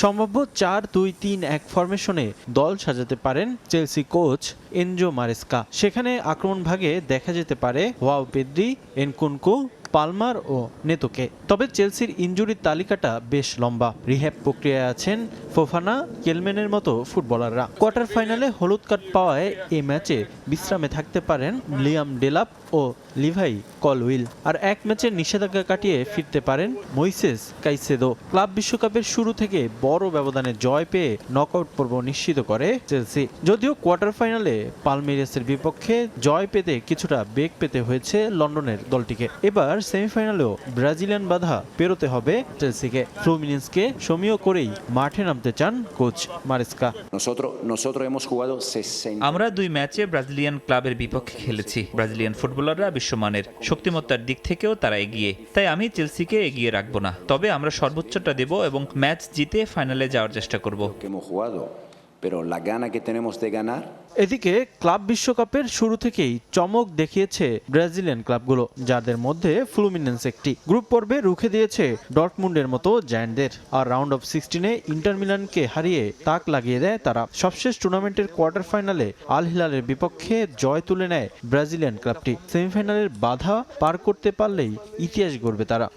সম্ভাব্য 4-2-3-1 ফরমেশনে দল সাজাতে পারেন চেলসি কোচ এনজো মারেস্কা। সেখানে আক্রমণ ভাগে দেখা যেতে পারে ওয়াও পেদ্রি, এনকুনকু, পালমার ও নেতোকে। তবে চেলসির ইনজুরির তালিকাটা বেশ লম্বা। রিহ্যাব প্রক্রিয়ায় আছেন ফোফানা, কেলমেনের মতো ফুটবলাররা। কোয়ার্টার ফাইনালে হলুদ কার্ড পাওয়ায় এই ম্যাচে বিশ্রামে থাকতে পারেন লিয়াম ডেলাপ ও লিভাই কলউইল। আর এক ম্যাচের নিষেধাজ্ঞা কাটিয়ে ফিরতে পারেন মইসেস কাইসেদো। ক্লাব বিশ্বকাপের শুরু থেকে বড় ব্যবধানে জয় পেয়ে নকআউট পর্ব নিশ্চিত করে চেলসি। যদিও কোয়ার্টার ফাইনালে পালমেইরাসের বিপক্ষে জয় পেতে কিছুটা বেগ পেতে হয়েছে লন্ডনের দলটিকে। এবার সেমিফাইনালেও ব্রাজিলিয়ান বাধা পেরোতে হবে চেলসিকে। ফ্লুমিনেন্সকে সমীহ করেই মাঠে নামতে চান কোচ মারেস্কা।
আমরা 2 ম্যাচে ব্রাজিলিয়ান ক্লাবের বিপক্ষে খেলেছি। ব্রাজিলিয়ান ফুটবলাররা বিশ্বমানের, শক্তিমত্তার দিক থেকেও তারা এগিয়ে। তাই আমি চেলসিকে এগিয়ে রাখবো না, তবে আমরা সর্বোচ্চটা দেব এবং ম্যাচ জিতে ফাইনালে যাওয়ার চেষ্টা করব।
এদিকে ক্লাব বিশ্বকাপের শুরু থেকেই চমক দেখিয়েছে ব্রাজিলিয়ান ক্লাবগুলো, যাদের মধ্যে ফ্লুমিনেন্স একটি। গ্রুপ পর্বে রুখে দিয়েছে ডর্টমুন্ডের মতো জায়ান্টদের। আর রাউন্ড অফ 16-এ ইন্টার মিলানকে হারিয়ে তাক লাগিয়ে দেয় তারা। সবশেষ টুর্নামেন্টের কোয়ার্টার ফাইনালে আল হিলালের বিপক্ষে জয় তুলে নেয় ব্রাজিলিয়ান ক্লাবটি। সেমিফাইনালের বাধা পার করতে পারলেই ইতিহাস গড়বে তারা।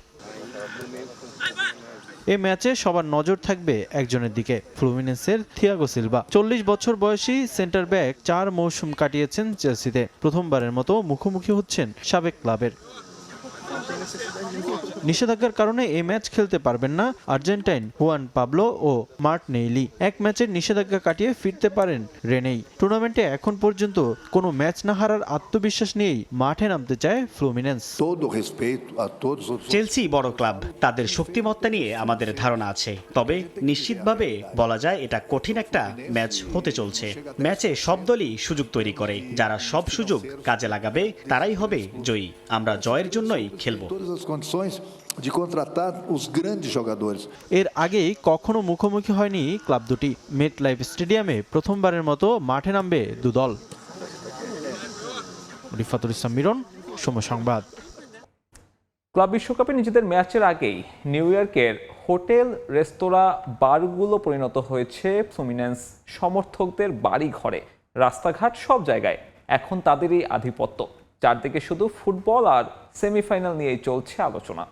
এ ম্যাচে সবার নজর থাকবে একজনের দিকে, ফ্লুমিনেন্সের থিয়াগো সিলভা। 40 বছর বয়সী সেন্টার ব্যাক 4 মৌসুম কাটিয়েছেন চেলসিতে। প্রথমবারের মতো মুখোমুখি হচ্ছেন সাবেক ক্লাবের। নিষেধাজ্ঞার কারণে এই ম্যাচ খেলতে পারবেন না আর্জেন্টাইন হুয়ান পাবলো ও মার্টিনেলি। এক ম্যাচের নিষেধাজ্ঞা কাটিয়ে ফিরতে পারেন রেনেই। টুর্নামেন্টে এখন পর্যন্ত কোনো ম্যাচ না হারার আত্মবিশ্বাস নিয়েই মাঠে নামতে চায় ফ্লুমিনেন্স।
চেলসি বড় ক্লাব, তাদের শক্তিমত্তা নিয়ে আমাদের ধারণা আছে, তবে নিশ্চিতভাবে বলা যায় এটা কঠিন একটা ম্যাচ হতে চলছে। ম্যাচে সব দলই সুযোগ তৈরি করে, যারা সব সুযোগ কাজে লাগাবে তারাই হবে জয়ী। আমরা জয়ের জন্যই খেলব।
এর আগেই কখনো মুখোমুখি হয়নি ক্লাব দুটি। মেট লাইফ স্টেডিয়ামে প্রথমবারের মতো মাঠে নামবে দুদল। রিফাতুল ইসলাম মিরন, সময় সংবাদ।
ক্লাব বিশ্বকাপে নিজেদের ম্যাচের আগেই নিউ ইয়র্কের হোটেল, রেস্তোরাঁ, বারগুলো পরিণত হয়েছে ফ্লুমিনেন্স সমর্থকদের বাড়ি ঘরে। রাস্তাঘাট সব জায়গায় এখন তাদেরই আধিপত্য। চারদিকে শুধু ফুটবল আর সেমিফাইনাল নিয়েই চলছে আলোচনা।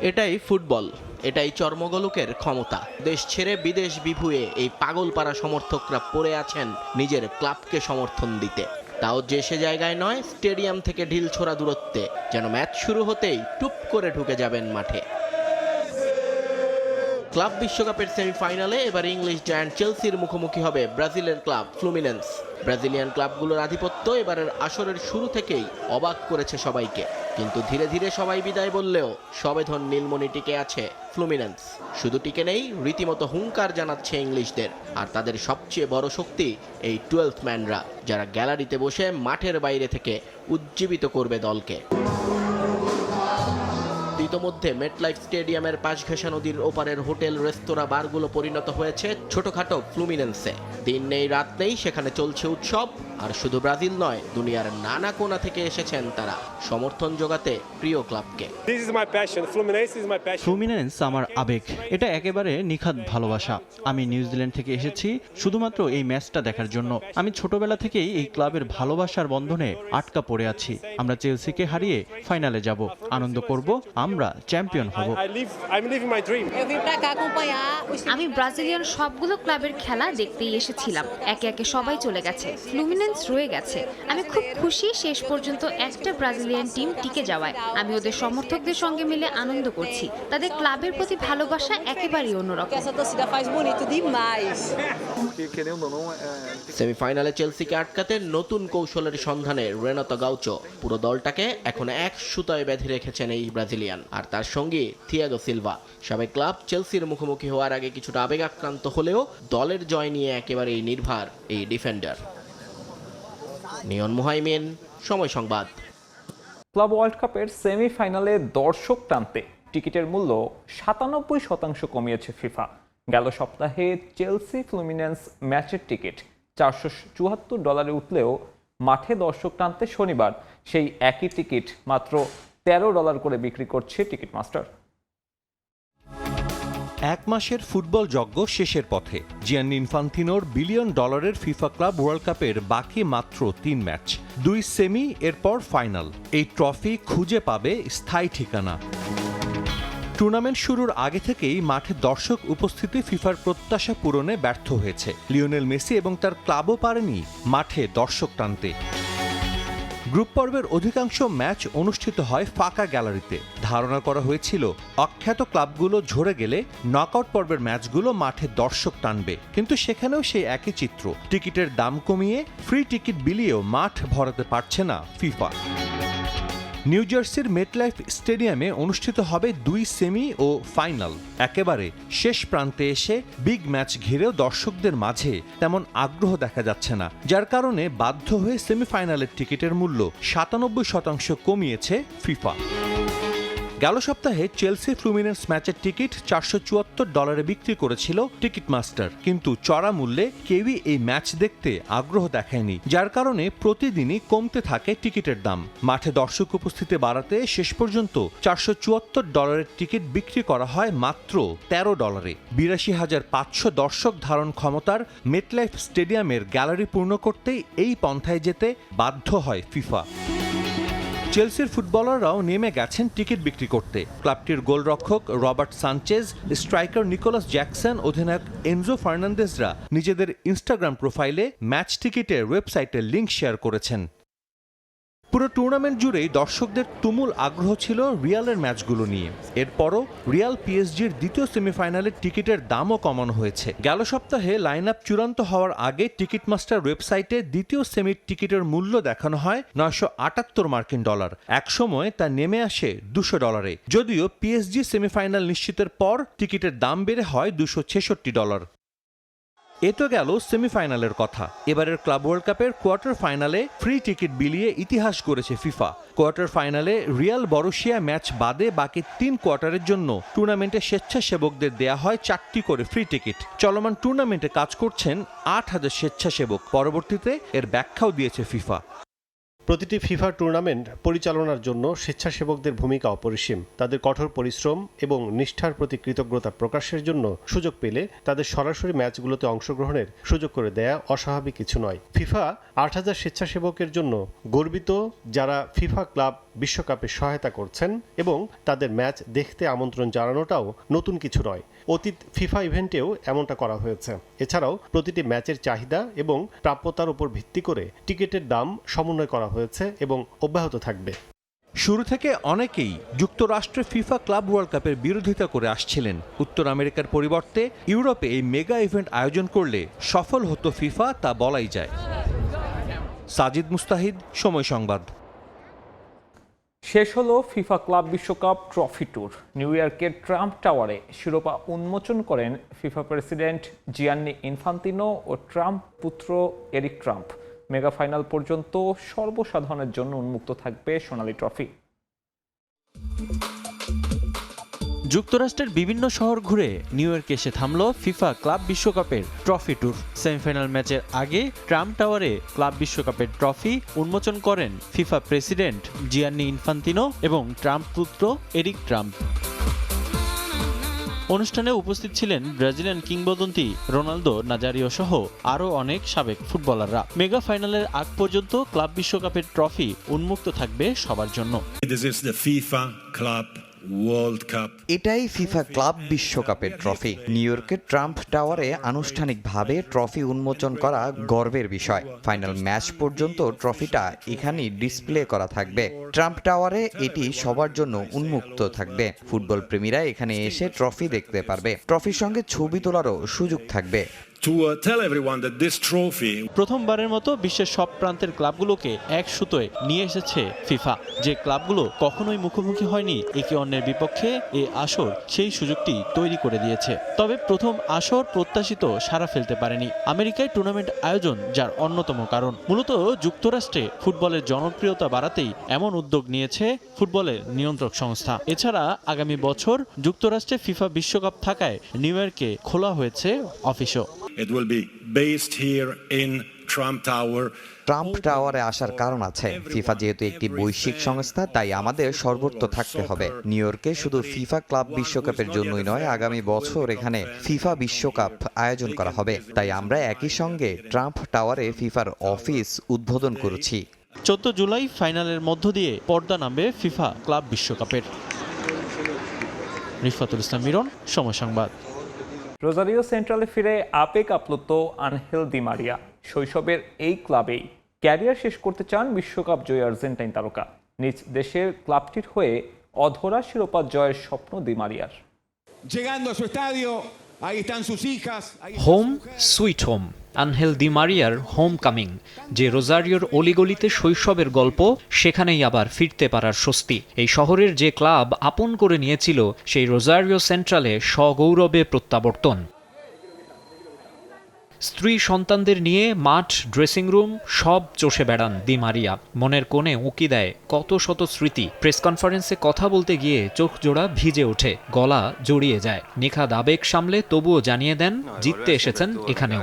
এটাই ফুটবল, এটাই চর্মগোলকের ক্ষমতা। দেশ ছেড়ে বিদেশ বিভুঁয়ে এই পাগলপাড়া সমর্থকরা পড়ে আছেন নিজের ক্লাবকে সমর্থন দিতে। তাও যে সে জায়গায় নয়, স্টেডিয়াম থেকে ঢিল ছোড়া দূরত্বে, যেন ম্যাচ শুরু হতেই টুপ করে ঢুকে যাবেন মাঠে। ক্লাব বিশ্বকাপের সেমিফাইনালে এবার ইংলিশ জায়ান্ট চেলসির মুখোমুখি হবে ব্রাজিলের ক্লাব ফ্লুমিনেন্স। ব্রাজিলিয়ান ক্লাবগুলোর আধিপত্য এবারের আসরের শুরু থেকেই অবাক করেছে সবাইকে, কিন্তু ধীরে ধীরে সবাই বিদায় বললেও সবেধন নীলমণি টিকে আছে ফ্লুমিনেন্স। শুধু টিকে নেই, রীতিমতো হুঙ্কার জানাচ্ছে ইংলিশদের। আর তাদের সবচেয়ে বড় শক্তি এই 12th ম্যানরা, যারা গ্যালারিতে বসে মাঠের বাইরে থেকে উজ্জীবিত করবে দলকে। ইতোমধ্যে মেটলাইফ স্টেডিয়ামের পাশ ঘেঁষা নদীর ওপারের হোটেল, রেস্তোরাঁ, বারগুলো পরিণত হয়েছে ছোটখাটো ফ্লুমিনেন্সে। দিন নেই রাত নেই, সেখানে চলছে উৎসব। আর শুধু ব্রাজিল নয়, দুনিয়ার নানা কোণা থেকে এসেছেন তারা সমর্থন জোগাতে প্রিয় ক্লাবকে।
ফ্লুমিনেন্স আমার আবেগ, এটা একেবারে নিখাত ভালোবাসা। আমি নিউজিল্যান্ড থেকে এসেছি শুধুমাত্র এই ম্যাচটা দেখার জন্য। আমি ছোটবেলা থেকেই এই ক্লাবের ভালোবাসার বন্ধনে আটকা পড়ে আছি। আমরা চেলসিকে হারিয়ে ফাইনালে যাব, আনন্দ করব, আমরা চ্যাম্পিয়ন হব।
আমি ব্রাজিলিয়ান সবগুলো ক্লাবের খেলা দেখতেই এসেছিলাম। একে একে সবাই চলে গেছে, ফ্লুমিনেন্স রয়ে গেছে। আমি খুব খুশি শেষ পর্যন্ত একটা ব্রাজিলিয়ান টিম টিকে যাওয়ায়। আমি ওদের সমর্থকদের সঙ্গে মিলে আনন্দ করছি। তাদের ক্লাবের প্রতি ভালোবাসা একেবারেই অন্যরকম।
সেমিফাইনালে চেলসিকে আটকাতে নতুন কৌশলের সন্ধানে রেনাতো গাউচো পুরো দলটাকে এখন এক সুতায় বেঁধে রেখেছেন এই ব্রাজিলিয়ান আর তার সঙ্গী থিয়াগো সিলভা। সবাই ক্লাব চেলসির মুখোমুখি হওয়ার আগে কিছুটা আবেগাক্রান্ত হলেও দলের জয় নিয়ে একেবারেই নির্ভার এই ডিফেন্ডার। নিয়ন মুহাইমিন, সময় সংবাদ।
ক্লাব ওয়ার্ল্ড কাপের সেমিফাইনালে দর্শক টানতে টিকিটের মূল্য 97% কমিয়েছে ফিফা। গেল সপ্তাহে চেলসি ফ্লুমিনেন্স ম্যাচের টিকিট $474 উঠলেও মাঠে দর্শক টানতে শনিবার সেই একই টিকিট মাত্র $13 করে বিক্রি করছে টিকিট মাস্টার।
এক মাসের ফুটবল যজ্ঞ শেষের পথে। জিয়ান্নি ইনফান্তিনোর $1 বিলিয়ন ফিফা ক্লাব ওয়ার্ল্ড কাপের বাকি মাত্র 3 ম্যাচ, 2 সেমি, এরপর ফাইনাল। এই ট্রফি খুঁজে পাবে স্থায়ী ঠিকানা। টুর্নামেন্ট শুরুর আগে থেকেই মাঠে দর্শক উপস্থিতি ফিফার প্রত্যাশা পূরণে ব্যর্থ হয়েছে। লিওনেল মেসি এবং তার ক্লাবও পারেনি মাঠে দর্শক টানতে। গ্রুপ পর্বের অধিকাংশ ম্যাচ অনুষ্ঠিত হয় ফাঁকা গ্যালারিতে। ধারণা করা হয়েছিল অখ্যাত ক্লাবগুলো ঝরে গেলে নকআউট পর্বের ম্যাচগুলো মাঠে দর্শক টানবে, কিন্তু সেখানেও সেই একই চিত্র। টিকিটের দাম কমিয়ে ফ্রি টিকিট বিলিয়েও মাঠ ভরাতে পারছে না ফিফা। নিউ জার্সির মেটলাইফ স্টেডিয়ামে অনুষ্ঠিত হবে 2 সেমি ও ফাইনাল। একেবারে শেষ প্রান্তে এসে বিগ ম্যাচ ঘিরেও দর্শকদের মাঝে তেমন আগ্রহ দেখা যাচ্ছে না, যার কারণে বাধ্য হয়ে সেমিফাইনালের টিকিটের মূল্য 97% কমিয়েছে ফিফা। গেল সপ্তাহে চেলসি ফ্লুমিনেন্স ম্যাচের টিকিট $474 বিক্রি করেছিল টিকিট মাস্টার, কিন্তু চড়া মূল্যে কেউই এই ম্যাচ দেখতে আগ্রহ দেখায়নি, যার কারণে প্রতিদিনই কমতে থাকে টিকিটের দাম। মাঠে দর্শক উপস্থিতি বাড়াতে শেষ পর্যন্ত $474 টিকিট বিক্রি করা হয় মাত্র $13। 82,500 দর্শক ধারণ ক্ষমতার মেটলাইফ স্টেডিয়ামের গ্যালারি পূর্ণ করতেই এই পন্থায় যেতে বাধ্য হয় ফিফা। চেলসির ফুটবলাররাও নেমে গেছেন টিকিট বিক্রি করতে। ক্লাবটির গোলরক্ষক Robert Sanchez, striker Nicolas Jackson, অধিনায়ক এনজো ফার্নান্দেজরা নিজেদের ইনস্টাগ্রাম প্রোফাইলে ম্যাচ টিকিটের ওয়েবসাইটের লিঙ্ক শেয়ার করেছেন। পুরো টুর্নামেন্ট জুড়েই দর্শকদের তুমুল আগ্রহ ছিল রিয়ালের ম্যাচগুলো নিয়ে। এরপরও রিয়াল পিএসজির দ্বিতীয় সেমিফাইনালের টিকিটের দামও কমানো হয়েছে। গেল সপ্তাহে লাইন আপ চূড়ান্ত হওয়ার আগে টিকিটমাস্টার ওয়েবসাইটে দ্বিতীয় সেমির টিকিটের মূল্য দেখানো হয় $978। একসময় তা নেমে আসে $200। যদিও পিএসজি সেমিফাইনাল নিশ্চিতের পর টিকিটের দাম বেড়ে হয় $266। এ তো গেল সেমিফাইনালের কথা। এবারের ক্লাব ওয়ার্ল্ড কাপের কোয়ার্টার ফাইনালে ফ্রি টিকিট বিলিয়ে ইতিহাস গড়েছে ফিফা। কোয়ার্টার ফাইনালে রিয়াল বরুশিয়া ম্যাচ বাদে বাকি 3 কোয়ার্টারের জন্য টুর্নামেন্টে স্বেচ্ছাসেবকদের দেয়া হয় 4টি করে ফ্রি টিকিট। চলমান টুর্নামেন্টে কাজ করছেন 8000 স্বেচ্ছাসেবক। পরবর্তীতে এর ব্যাখ্যাও দিয়েছে ফিফা।
প্রতিটি ফিফা টুর্নামেন্ট পরিচালনার জন্য স্বেচ্ছাসেবকদের ভূমিকা অপরিসীম। তাদের কঠোর পরিশ্রম এবং নিষ্ঠার প্রতি কৃতজ্ঞতা প্রকাশের জন্য সুযোগ পেলে তাদের সরাসরি ম্যাচগুলোতে অংশগ্রহণের সুযোগ করে দেয়া অস্বাভাবিক কিছু নয়। ফিফা 8000 স্বেচ্ছাসেবকের জন্য গর্বিত, যারা ফিফা ক্লাব বিশ্বকাপে সহায়তা করছেন, এবং তাদের ম্যাচ দেখতে আমন্ত্রণ জানানোটাও নতুন কিছু নয়। অতীত ফিফা ইভেন্টেও এমনটা করা হয়েছে। এছাড়াও প্রতিটি ম্যাচের চাহিদা এবং প্রাপ্যতার উপর ভিত্তি করে টিকিটের দাম সমন্বয় করা হয়েছে এবং অব্যাহত থাকবে।
শুরু থেকে অনেকেই যুক্তরাষ্ট্রে ফিফা ক্লাব ওয়ার্ল্ড কাপের বিরোধিতা করে আসছিলেন। উত্তর আমেরিকার পরিবর্তে ইউরোপে এই মেগা ইভেন্ট আয়োজন করলে সফল হতো ফিফা, তা বলাই যায়। সাজিদ মুস্তাহিদ, সময় সংবাদ।
শেষ হলো ফিফা ক্লাব বিশ্বকাপ ট্রফি ট্যুর। নিউ ইয়র্কের ট্রাম্প টাওয়ারে শিরোপা উন্মোচন করেন ফিফা প্রেসিডেন্ট জিয়ান্নি ইনফান্তিনো ও ট্রাম্প পুত্র এরিক ট্রাম্প। মেগা ফাইনাল পর্যন্ত সর্বসাধারণের জন্য উন্মুক্ত থাকবে সোনালী ট্রফি।
যুক্তরাষ্ট্রের বিভিন্ন শহর ঘুরে নিউ ইয়র্কে এসে থামল ফিফা ক্লাব বিশ্বকাপের ট্রফি ট্যুর। সেমিফাইনাল ম্যাচের আগে ট্রাম্প টাওয়ারে ক্লাব বিশ্বকাপের ট্রফি উন্মোচন করেন ফিফা প্রেসিডেন্ট জিয়ান্নি ইনফান্তিনো এবং ট্রাম্প পুত্র এরিক ট্রাম্প। অনুষ্ঠানে উপস্থিত ছিলেন ব্রাজিলিয়ান কিংবদন্তি রোনালদো নাজারিও সহ আরও অনেক সাবেক ফুটবলাররা। মেগা ফাইনালের আগ পর্যন্ত ক্লাব বিশ্বকাপের ট্রফি উন্মুক্ত থাকবে সবার জন্য।
এটাই ফিফা ক্লাব বিশ্বকাপের ট্রফি। নিউ ইয়র্কের ট্রাম্প টাওয়ারে আনুষ্ঠানিকভাবে ট্রফি উন্মোচন করা গর্বের বিষয়। ফাইনাল ম্যাচ পর্যন্ত ট্রফিটা এখানেই ডিসপ্লে করা থাকবে। ট্রাম্প টাওয়ারে এটি সবার জন্য উন্মুক্ত থাকবে। ফুটবল প্রেমীরা এখানে এসে ট্রফি দেখতে পারবে। ট্রফির সঙ্গে ছবি তোলারও সুযোগ থাকবে।
প্রথমবারের মতো বিশ্বের সব প্রান্তের ক্লাবগুলোকে এক সুতোয় নিয়ে এসেছে ফিফা। যে ক্লাবগুলো কখনোই মুখোমুখি হয়নি একে অন্যের বিপক্ষে, এ আসর সেই সুযোগটি তৈরি করে দিয়েছে। তবে প্রথম আসর প্রত্যাশিত সাড়া ফেলতে পারেনি। আমেরিকায় টুর্নামেন্ট আয়োজন যার অন্যতম কারণ। মূলত যুক্তরাষ্ট্রে ফুটবলের জনপ্রিয়তা বাড়াতেই এমন উদ্যোগ নিয়েছে ফুটবলের নিয়ন্ত্রক সংস্থা। এছাড়া আগামী বছর যুক্তরাষ্ট্রে ফিফা বিশ্বকাপ থাকায় নিউ ইয়র্কে খোলা হয়েছে অফিসও।
ট্রাম্প টাওয়ারে আসার কারণ আছে। ফিফা যেহেতু একটি বৈশ্বিক সংস্থা, তাই আমাদের সর্বত্র থাকতে হবে। নিউ ইয়র্কে শুধু ফিফা ক্লাব বিশ্বকাপের জন্যই নয়, আগামী বছর এখানে ফিফা বিশ্বকাপ আয়োজন করা হবে। তাই আমরা একই সঙ্গে ট্রাম্প টাওয়ারে ফিফার অফিস উদ্বোধন করেছি।
14 জুলাই ফাইনালের মধ্য দিয়ে পর্দা নামবে ফিফা ক্লাব বিশ্বকাপের। রিফাতুল ইসলাম মিরন, সময় সংবাদ।
রোজারিও সেন্ট্রালে ফিরে আপে কাঁপলত আনহেল দি মারিয়া। শৈশবের এই ক্লাবেই ক্যারিয়ার শেষ করতে চান বিশ্বকাপ জয়ী আর্জেন্টাইন তারকা। নিজ দেশের ক্লাবটির হয়ে অধরা শিরোপা জয়ের স্বপ্ন দি মারিয়ার।
Home sweet home, Angel Di মারিয়ার হোম কামিং। যে রোজারিওর অলিগলিতে শৈশবের গল্প, সেখানেই আবার ফিরতে পারার স্বস্তি। এই শহরের যে ক্লাব আপন করে নিয়েছিল, সেই রোজারিও সেন্ট্রালে সগৌরবে প্রত্যাবর্তন। স্ত্রী সন্তানদের নিয়ে মাঠ, ড্রেসিং রুম সব চষে বেড়ান দি মারিয়া। মনের কোণে উঁকি দেয় কত শত স্মৃতি। প্রেস কনফারেন্সে কথা বলতে গিয়ে চোখ জোড়া ভিজে ওঠে, গলা জড়িয়ে যায়। নিখাদ আবেগ সামলে তবুও জানিয়ে দেন জিততে এসেছেন এখানেও।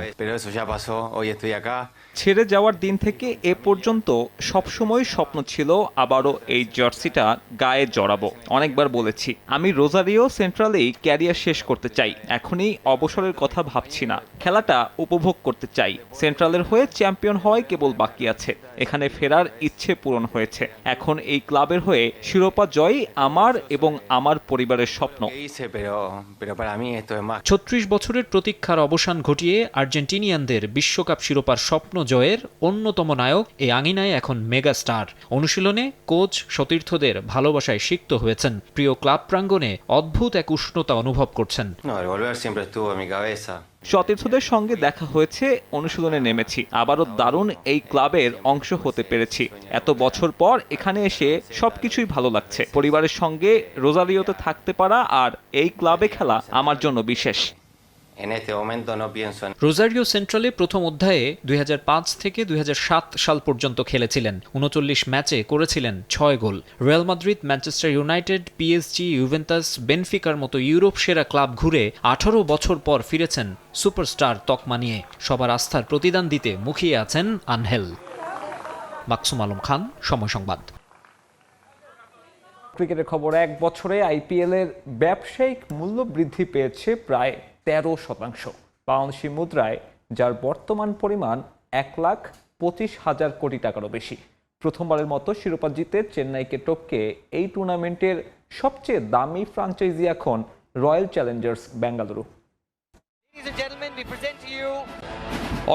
ছেড়ে যাওয়ার দিন থেকে এ পর্যন্ত সবসময় স্বপ্ন ছিল আবারও এই জার্সিটা গায়ে জড়াবো। অনেকবার বলেছি আমি রোজারিও সেন্ট্রালেই ক্যারিয়ার শেষ করতে চাই। এখনই অবসরের কথা ভাবছি না। খেলাটা উপভোগ করতে চাই। সেন্ট্রালের হয়ে চ্যাম্পিয়ন হওয়াই কেবল বাকি আছে। এখানে ফেরার ইচ্ছে পূরণ হয়েছে। এখন এই ক্লাবের হয়ে শিরোপা জয় আমার এবং আমার পরিবারের স্বপ্ন।
36 বছরের প্রতীক্ষার অবসান ঘটিয়ে আর্জেন্টিনিয়ানদের বিশ্বকাপ শিরোপার স্বপ্ন জয়ের অন্যতম নায়ক এই আঙিনায় এখন মেগা স্টার। অনুশীলনে কোচ সতীর্থদের ভালোবাসায় সিক্ত হয়েছেন। প্রিয় ক্লাব প্রাঙ্গণে অদ্ভুত এক উষ্ণতা অনুভব করছেন।
সতীর্থদের সঙ্গে দেখা হয়েছে, অনুশীলনে নেমেছি, আবারও দারুণ এই ক্লাবের অংশ হতে পেরেছি। এত বছর পর এখানে এসে সবকিছুই ভালো লাগছে। পরিবারের সঙ্গে রোজারিওতে থাকতে পারা আর এই ক্লাবে খেলা আমার জন্য বিশেষ।
রোজারিও সেন্ট্রালে প্রথম অধ্যায়ে 2005 থেকে 2007 সাল পর্যন্ত খেলেছিলেন। 39 ম্যাচে করেছিলেন 6 goal. Real Madrid, Manchester United, PSG, Juventus, বেনফিকার মতো ইউরোপ সেরা ক্লাব ঘুরে 18 বছর পর ফিরেছেন সুপারস্টার তকমা নিয়ে। সবার আস্থার প্রতিদান দিতে মুখিয়ে আছেন আনহেল। মাকসুম আলম খান, সময় সংবাদ।
ক্রিকেটের খবর, এক বছরে আইপিএল এর ব্যবসায়িক মূল্য বৃদ্ধি পেয়েছে প্রায় 13%। বাংলাদেশি মুদ্রায় যার বর্তমান পরিমাণ 1,25,000 কোটি টাকারও বেশি। প্রথমবারের মতো শিরোপা জিতে চেন্নাইকে টপকে এই টুর্নামেন্টের সবচেয়ে দামি ফ্র্যাঞ্চাইজি এখন রয়্যাল চ্যালেঞ্জার্স বেঙ্গালুরু।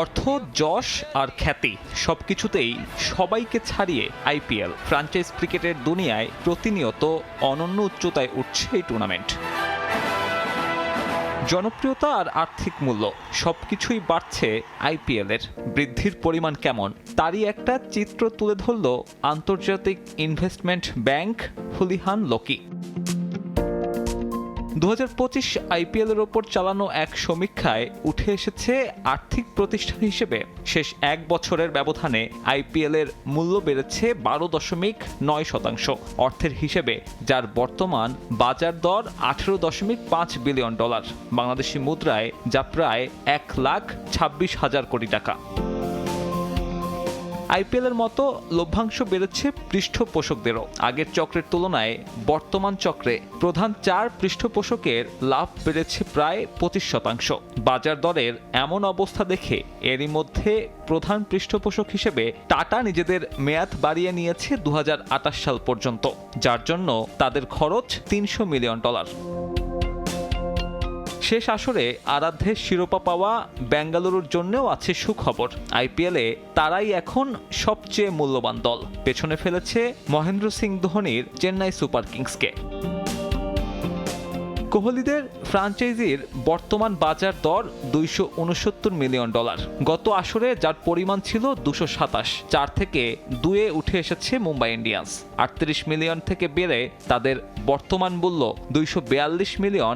অর্থ, যশ আর খ্যাতি সবকিছুতেই সবাইকে ছাড়িয়ে আইপিএল ফ্র্যাঞ্চাইজ ক্রিকেটের দুনিয়ায় প্রতিনিয়ত অনন্য উচ্চতায় উঠছে এই টুর্নামেন্ট। জনপ্রিয়তা আর আর্থিক মূল্য সবকিছুই বাড়ছে আইপিএলের। বৃদ্ধির পরিমাণ কেমন তারই একটা চিত্র তুলে ধরল আন্তর্জাতিক ইনভেস্টমেন্ট ব্যাংক হুলিহান লোকি। 2025 আইপিএলের ওপর চালানো এক সমীক্ষায় উঠে এসেছে আর্থিক প্রতিষ্ঠান হিসেবে শেষ এক বছরের ব্যবধানে আইপিএলের মূল্য বেড়েছে 12.9%। অর্থের হিসেবে যার বর্তমান বাজার দর $18.5 বিলিয়ন, বাংলাদেশি মুদ্রায় যা প্রায় 1,26,000 কোটি টাকা। আইপিএলের মতো লভ্যাংশ বেড়েছে পৃষ্ঠপোষকদেরও। আগের চক্রের তুলনায় বর্তমান চক্রে প্রধান 4 পৃষ্ঠপোষকের লাভ বেড়েছে প্রায় 25%। বাজার দরের এমন অবস্থা দেখে এরই মধ্যে প্রধান পৃষ্ঠপোষক হিসেবে টাটা নিজেদের মেয়াদ বাড়িয়ে নিয়েছে 2028 সাল পর্যন্ত, যার জন্য তাদের খরচ $300 মিলিয়ন। শেষ আসরে আরাধ্যের শিরোপা পাওয়া বেঙ্গালুরুর জন্যও আছে সুখবর। আইপিএলে তারাই এখন সবচেয়ে মূল্যবান দল। পেছনে ফেলেছে মহেন্দ্র সিং ধোনির চেন্নাই সুপার কিংসকে। কোহলিদের ফ্র্যাঞ্চাইজির বর্তমান বাজার দর $269 মিলিয়ন। গত আসরে যার পরিমাণ ছিল 227, 4 থেকে 2-এ উঠে এসেছে মুম্বাই ইন্ডিয়ান্স। 38 মিলিয়ন থেকে বেড়ে তাদের বর্তমান মূল্য $242 মিলিয়ন।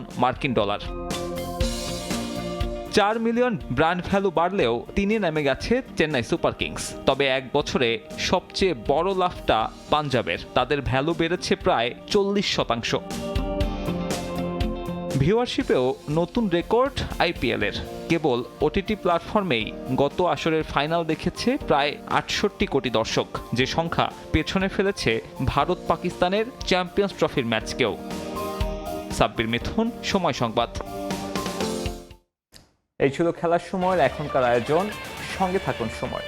4 মিলিয়ন ব্র্যান্ড ভ্যালু বাড়লেও 3-এ নেমে গেছে চেন্নাই সুপার কিংস। তবে এক বছরে সবচেয়ে বড় লাভটা পাঞ্জাবের। তাদের ভ্যালু বেড়েছে প্রায় 40%। ভিউয়ারশিপেও নতুন রেকর্ড আইপিএলের। কেবল ওটিটি প্ল্যাটফর্মেই গত আসরের ফাইনাল দেখেছে প্রায় 68 কোটি দর্শক, যে সংখ্যা পেছনে ফেলেছে ভারত পাকিস্তানের চ্যাম্পিয়ন্স ট্রফির ম্যাচকেও। সাব্বির মিথুন, সময় সংবাদ। এই ছিল খেলার সময়ের এখনকার আয়োজন। সঙ্গে থাকুন সময়।